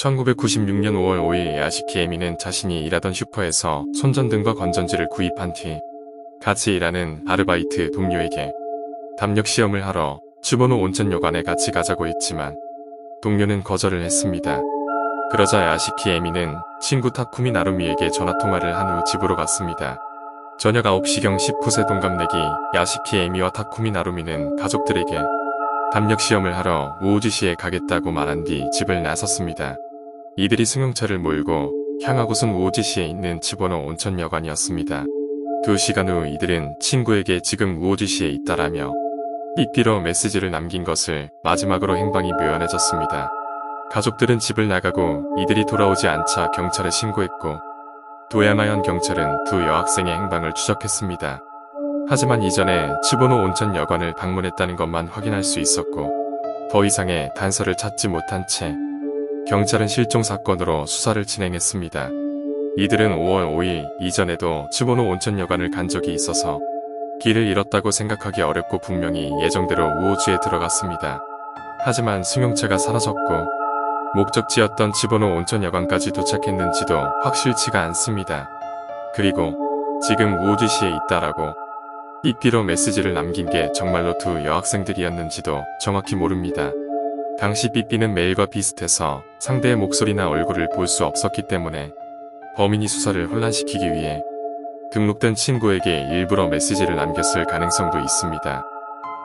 1996년 5월 5일 야시키 에미는 자신이 일하던 슈퍼에서 손전등과 건전지를 구입한 뒤 같이 일하는 아르바이트 동료에게 담력 시험을 하러 츠보노 온천여관에 같이 가자고 했지만 동료는 거절을 했습니다. 그러자 야시키 에미는 친구 타쿠미 나루미에게 전화통화를 한 후 집으로 갔습니다. 저녁 9시경 19세 동갑내기 야시키 에미와 타쿠미 나루미는 가족들에게 담력 시험을 하러 우오지시에 가겠다고 말한 뒤 집을 나섰습니다. 이들이 승용차를 몰고 향한 곳은 우오지시에 있는 츠보노 온천여관이었습니다. 2시간 후 이들은 친구에게 지금 우오지시에 있다라며 삐삐로 메시지를 남긴 것을 마지막으로 행방이 묘연해졌습니다. 가족들은 집을 나가고 이들이 돌아오지 않자 경찰에 신고했고 도야마현 경찰은 두 여학생의 행방을 추적했습니다. 하지만 이전에 츠보노 온천여관을 방문했다는 것만 확인할 수 있었고 더 이상의 단서를 찾지 못한 채 경찰은 실종 사건으로 수사를 진행했습니다. 이들은 5월 5일 이전에도 츠보노 온천여관을 간 적이 있어서 길을 잃었다고 생각하기 어렵고 분명히 예정대로 우호주에 들어갔습니다. 하지만 승용차가 사라졌고 목적지였던 츠보노 온천여관까지 도착했는지도 확실치가 않습니다. 그리고 지금 우오지시에 있다라고 삐삐로 메시지를 남긴 게 정말로 두 여학생들이었는지도 정확히 모릅니다. 당시 삐삐는 메일과 비슷해서 상대의 목소리나 얼굴을 볼 수 없었기 때문에 범인이 수사를 혼란시키기 위해 등록된 친구에게 일부러 메시지를 남겼을 가능성도 있습니다.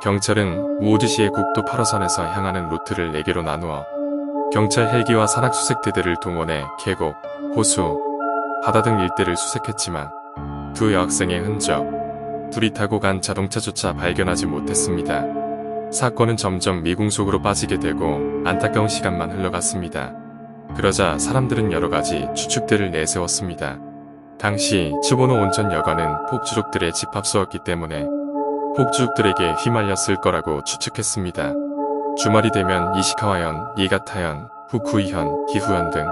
경찰은 우오지시의 국도 8호선에서 향하는 루트를 4개로 나누어 경찰 헬기와 산악수색대들을 동원해 계곡, 호수, 바다 등 일대를 수색했지만 두 여학생의 흔적, 둘이 타고 간 자동차조차 발견하지 못했습니다. 사건은 점점 미궁 속으로 빠지게 되고 안타까운 시간만 흘러갔습니다. 그러자 사람들은 여러가지 추측들을 내세웠습니다. 당시 츠보노 온천여관은 폭주족들의 집합소였기 때문에 폭주족들에게 휘말렸을 거라고 추측했습니다. 주말이 되면 이시카와현, 니가타현, 후쿠이현, 기후현 등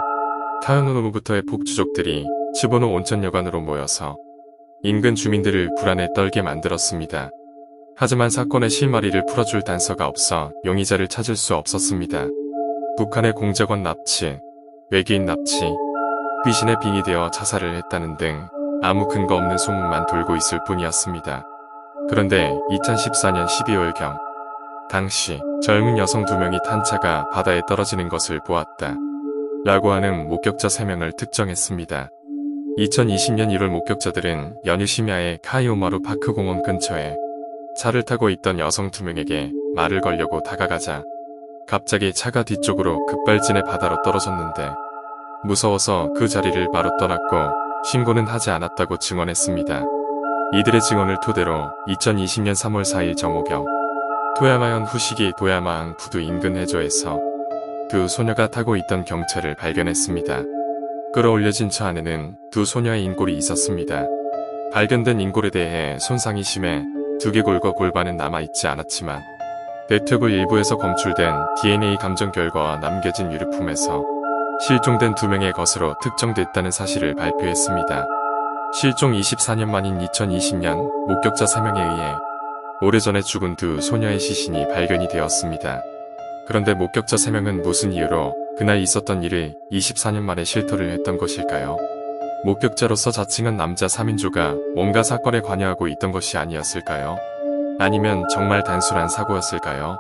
타현으로부터의 폭주족들이 츠보노 온천여관으로 모여서 인근 주민들을 불안에 떨게 만들었습니다. 하지만 사건의 실마리를 풀어줄 단서가 없어 용의자를 찾을 수 없었습니다. 북한의 공작원 납치, 외계인 납치, 귀신의 빙이 되어 자살을 했다는 등 아무 근거 없는 소문만 돌고 있을 뿐이었습니다. 그런데 2014년 12월경 당시 젊은 여성 2명이 탄 차가 바다에 떨어지는 것을 보았다 라고 하는 목격자 3명을 특정했습니다. 2020년 1월 목격자들은 연유시미야의 카이오마루 파크 공원 근처에 차를 타고 있던 여성 2명에게 말을 걸려고 다가가자 갑자기 차가 뒤쪽으로 급발진해 바다로 떨어졌는데 무서워서 그 자리를 바로 떠났고 신고는 하지 않았다고 증언했습니다. 이들의 증언을 토대로 2020년 3월 4일 정오경 도야마현 후시기 도야마항 부두 인근 해저에서 두 소녀가 타고 있던 경차를 발견했습니다. 끌어올려진 차 안에는 두 소녀의 인골이 있었습니다. 발견된 인골에 대해 손상이 심해 두개골과 골반은 남아있지 않았지만 대퇴골 일부에서 검출된 DNA 감정 결과와 남겨진 유류품에서 실종된 2명의 것으로 특정됐다는 사실을 발표했습니다. 실종 24년 만인 2020년 목격자 3명에 의해 오래전에 죽은 두 소녀의 시신이 발견이 되었습니다. 그런데 목격자 3명은 무슨 이유로 그날 있었던 일을 24년 만에 실토를 했던 것일까요? 목격자로서 자칭한 남자 3인조가 뭔가 사건에 관여하고 있던 것이 아니었을까요? 아니면 정말 단순한 사고였을까요?